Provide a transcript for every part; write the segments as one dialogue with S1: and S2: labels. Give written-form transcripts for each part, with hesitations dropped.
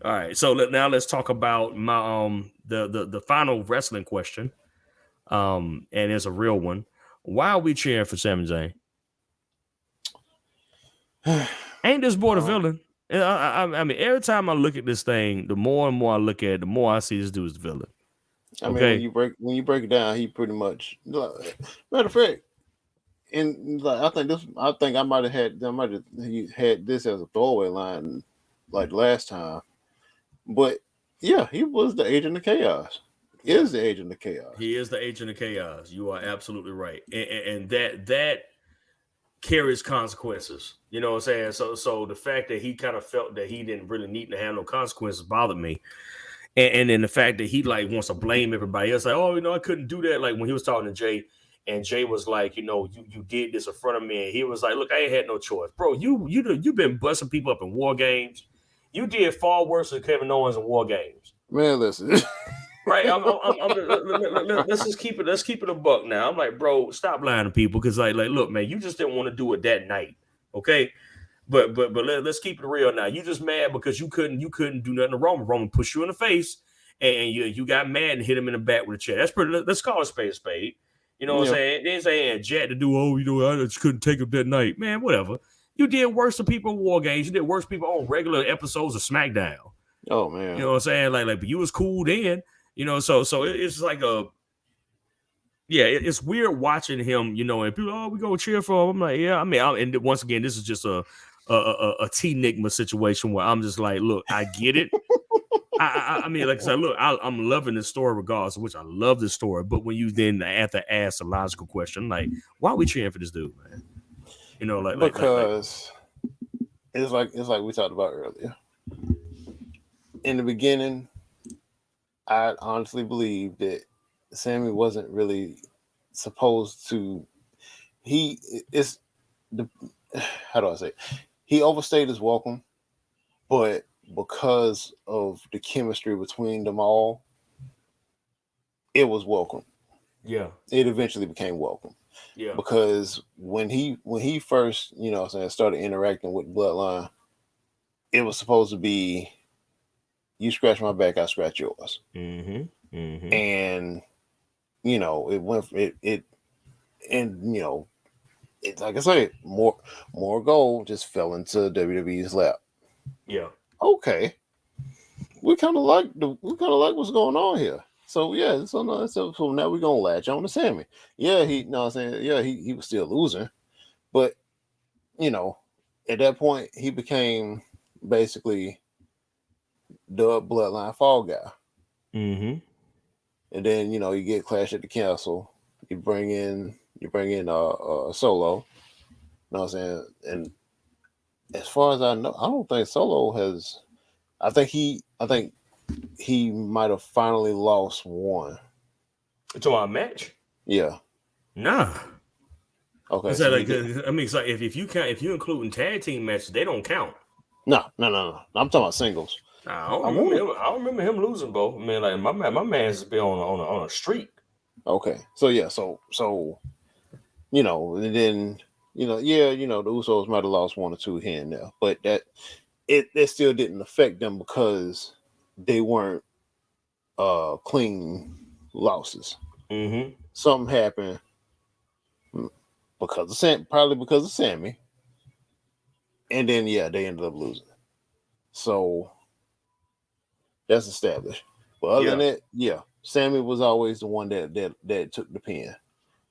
S1: All right. So now let's talk about my the final wrestling question. And it's a real one. Why are we cheering for Sami Zayn? Ain't this boy the
S2: um,
S1: villain? And I mean, every time I look at this thing, the more and more I look at it, the more I see this dude as the villain.
S2: I mean,
S1: Okay.
S2: when you break it down, he pretty much. Matter of fact, and like, I think I might have he had this as a throwaway line, like last time. But yeah, he was the agent of chaos. Is the agent of chaos.
S1: He is the agent of chaos. You are absolutely right, and that carries consequences. You know what I'm saying? So the fact that he kind of felt that he didn't really need to have no consequences bothered me. And then the fact that he like wants to blame everybody else, like, oh, I couldn't do that. Like when he was talking to Jay, and Jay was like, you did this in front of me, and he was like, look, I ain't had no choice, bro. You've been busting people up in war games. You did far worse than Kevin Owens in war games.
S2: Man, listen.
S1: Right, let's just keep it. Let's keep it a buck now. I'm like, bro, stop lying to people because, look, man, you just didn't want to do it that night, okay? But let's keep it real now. You just mad because you couldn't do nothing to Roman. Roman pushed you in the face, and you got mad and hit him in the back with a chair. That's pretty. Let's call a spade a spade. You know what I'm
S2: Yeah.
S1: saying? They ain't saying Jack to do. Oh, I just couldn't take him that night, man. Whatever. You did worse to people in war games. You did worse to people on regular episodes of SmackDown.
S2: Oh
S1: You
S2: man.
S1: know what I'm saying? But you was cool then. It's like it's weird watching him. And people, oh, we gonna cheer for him. I'm like, yeah. I mean, and once again, this is just a T-Nigma situation where I'm just like, look, I get it. I mean, like I said, look, I'm loving this story regardless, of which I love this story. But when you then have to ask a logical question, like, why are we cheering for this dude, man?
S2: Because it's like we talked about earlier. In the beginning, I honestly believe that Sammy wasn't really supposed to. He is the how do I say? It? He overstayed his welcome, but because of the chemistry between them all, it was welcome.
S1: Yeah,
S2: It eventually became welcome
S1: yeah,
S2: because when he first started interacting with Bloodline, it was supposed to be you scratch my back, I scratch yours,
S1: mm-hmm, mm-hmm,
S2: and it went it and it's like I say, more gold just fell into WWE's lap.
S1: yeah,
S2: Okay, we kind of like what's going on here. So yeah, so now we're gonna latch on to Sammy. Yeah, he no, I'm saying yeah, he was still losing, but you know, at that point he became basically the Bloodline fall guy.
S1: mm-hmm,
S2: And then you get Clash at the Castle. You bring in Solo. You know what I'm saying? And as far as I know, I don't think Solo has. I think he might have finally lost one.
S1: to our match.
S2: Yeah.
S1: Nah, I
S2: Okay.
S1: said
S2: So he
S1: like
S2: did.
S1: I mean, it's like if you include in tag team matches, they don't count.
S2: No, no, no, no. I'm talking about singles.
S1: Nah,
S2: I want.
S1: I don't remember him losing, bro. I mean, like my man's been on a streak.
S2: Okay. So yeah. So and then yeah, the Usos might have lost one or two here and there, but that still didn't affect them because they weren't clean losses.
S1: Mm-hmm.
S2: Something happened because of probably because of Sammy, and then yeah, they ended up losing. So that's established. But other than
S1: Yeah,
S2: that, yeah, Sammy was always the one that took the pin.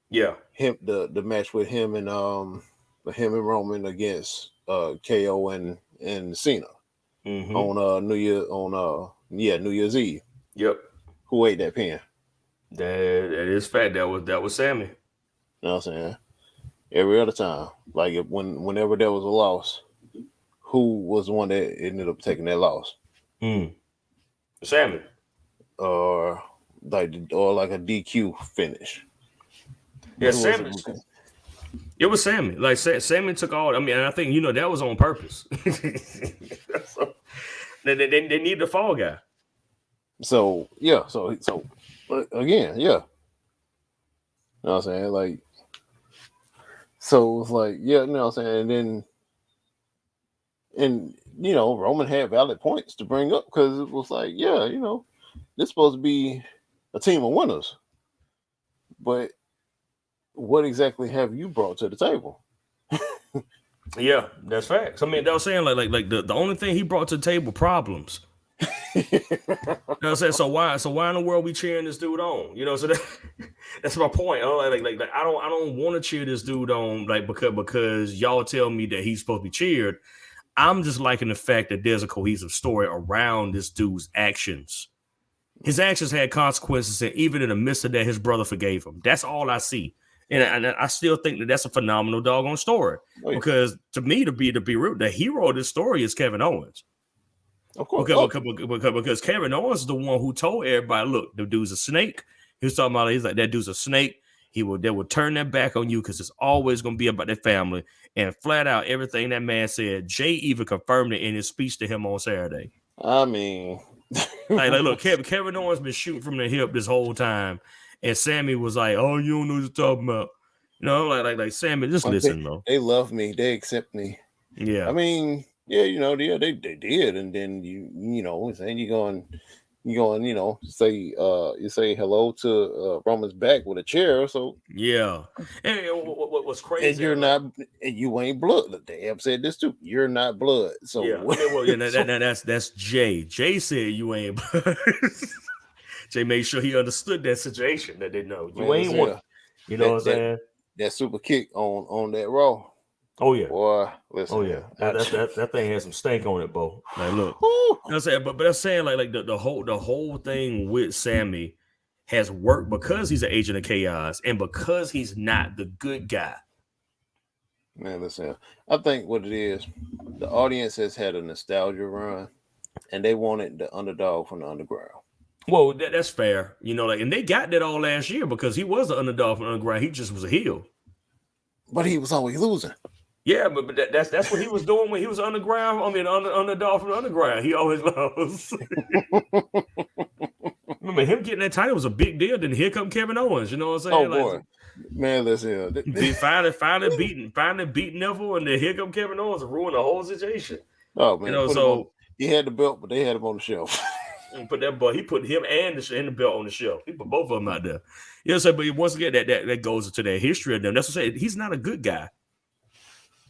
S1: yeah.
S2: Him the match with him and Roman against KO and Cena
S1: Mm-hmm.
S2: on New Year's Eve.
S1: Yep.
S2: Who ate that pin?
S1: That is fact. That was Sammy.
S2: You know what I'm saying? Every other time, like whenever there was a loss, who was the one that ended up taking that loss,
S1: Mm. Sammy.
S2: or like a DQ finish?
S1: Yeah,
S2: Who was it?
S1: Sammy. It was Sammy. Like Sammy took all. I mean, and I think that was on purpose. So, they need the fall guy.
S2: So yeah, so but again, yeah. You know what I'm saying? So it's like, yeah, you know what I'm saying? And then And Roman had valid points to bring up because it was like, yeah, this is supposed to be a team of winners, but what exactly have you brought to the table?
S1: Yeah, that's facts. I mean, they were saying like the only thing he brought to the table problems. You know what I'm saying? So why in the world we cheering this dude on? So that's my point. Like I don't want to cheer this dude on like because y'all tell me that he's supposed to be cheered. I'm just liking the fact that there's a cohesive story around this dude's actions. His actions had consequences, and even in the midst of that, his brother forgave him. That's all I see. And I still think that that's a phenomenal doggone story.
S2: Oh, yeah.
S1: Because to me, to be real, the hero of this story is Kevin Owens.
S2: Of course.
S1: Because Kevin Owens is the one who told everybody, look, the dude's a snake. He was talking about, he's like, that dude's a snake. They will turn their back on you because it's always going to be about their family. And flat out, everything that man said, Jay even confirmed it in his speech to him on Saturday.
S2: I mean,
S1: like look, Kevin Owens been shooting from the hip this whole time. And Sami was like, oh, you don't know what you're talking about. Like Sami, just listen, though.
S2: They love me. They accept me.
S1: Yeah.
S2: I mean, yeah, they did. And then saying you going, you say hello to Roman's back with a chair. So
S1: yeah. And what's crazy?
S2: And you're not, and you ain't blood. They have said this too. You're not blood. So
S1: that's Jay. Jay said you ain't blood. Jay made sure he understood that situation. That they know you ain't one. You know what I'm saying?
S2: That super kick on that Raw.
S1: Oh yeah,
S2: boy. Listen,
S1: oh yeah, that thing has some stank on it, Bo. Like look, you know what I'm saying, but I'm saying like the whole thing with Sami has worked because he's an agent of chaos and because he's not the good guy.
S2: Man, listen, I think what it is, the audience has had a nostalgia run, and they wanted the underdog from the underground.
S1: Well, that's fair, and they got that all last year because he was the underdog from the underground. He just was a heel,
S2: but he was always losing.
S1: Yeah, but that's what he was doing when he was underground. I mean, underdog from the underground. He always lost. Remember, him getting that title was a big deal. Then here come Kevin Owens. You know what I'm saying?
S2: Oh boy, man, listen.
S1: Finally beating Neville, and then here come Kevin Owens and ruin the whole situation.
S2: Oh man, he had the belt, but they had him on the shelf.
S1: Put that boy. He put him and the belt on the shelf. He put both of them out there. So but once again, that goes into that history of them. That's what I'm saying. He's not a good guy.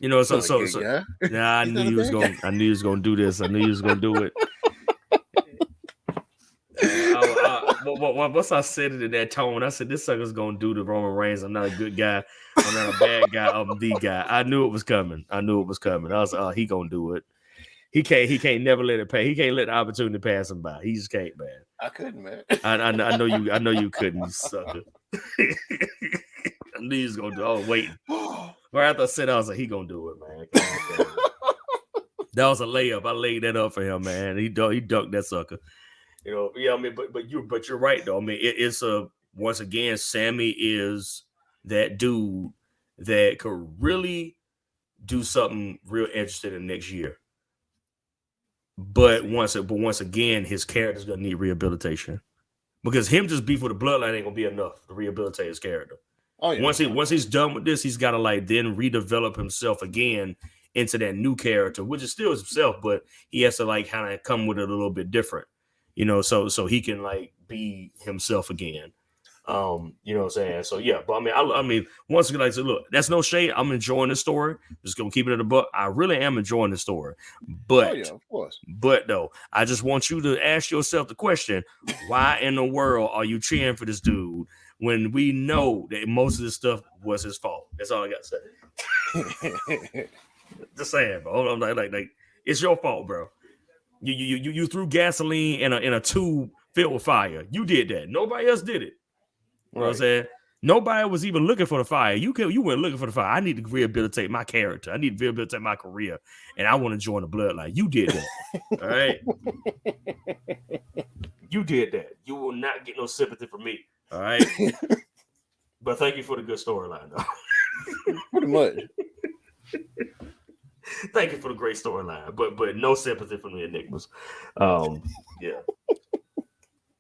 S1: Yeah, I knew he was gonna do this. I knew he was gonna do it. Once I said it in that tone, I said this sucker's gonna do the Roman Reigns. I'm not a good guy. I'm not a bad guy. I'm the guy. I knew it was coming. I was like, oh, he gonna do it. He can't never let it pass. He can't let the opportunity pass him by. He just can't, man.
S2: I couldn't, man.
S1: I know you couldn't, you sucker. I knew he was gonna do. I was waiting. Right after I said, I was like, he gonna do it, man. That was a layup. I laid that up for him, man. He dunked that sucker. I mean, but you're right though. I mean, it's once again, Sami is that dude that could really do something real interesting in next year. But once again, his character's gonna need rehabilitation because him just beef with the bloodline ain't gonna be enough to rehabilitate his character. Oh, yeah. Once he's done with this, he's got to then redevelop himself again into that new character, which is still himself, but he has to kind of come with it a little bit different, so he can be himself again. You know what I'm saying? So yeah, but I mean, once again, I said, look, that's no shade. I'm enjoying the story. Just gonna keep it in the book. I really am enjoying the story, but
S2: yeah, of course.
S1: But though, I just want you to ask yourself the question: why in the world are you cheering for this dude when we know that most of this stuff was his fault? That's all I got to say. Just saying, bro. I'm like, it's your fault, bro. You threw gasoline in a tube filled with fire. You did that. Nobody else did it. You know what I'm saying? Nobody was even looking for the fire. You weren't looking for the fire. I need to rehabilitate my character. I need to rehabilitate my career. And I want to join the bloodline. You did that. All right? You did that. You will not get no sympathy from me. All right? But thank you for the good storyline, though.
S2: Pretty much.
S1: Thank you for the great storyline. But no sympathy from the Enigmas. Yeah.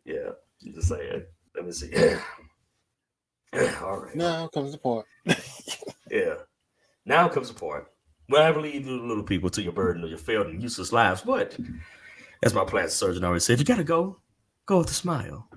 S1: Yeah. Just saying. Let me see. All right.
S2: Now comes the part.
S1: Yeah. Now comes the part Well, I believe you little people to your burden of your failed and useless lives. But as my plastic surgeon always said, you gotta go with a smile.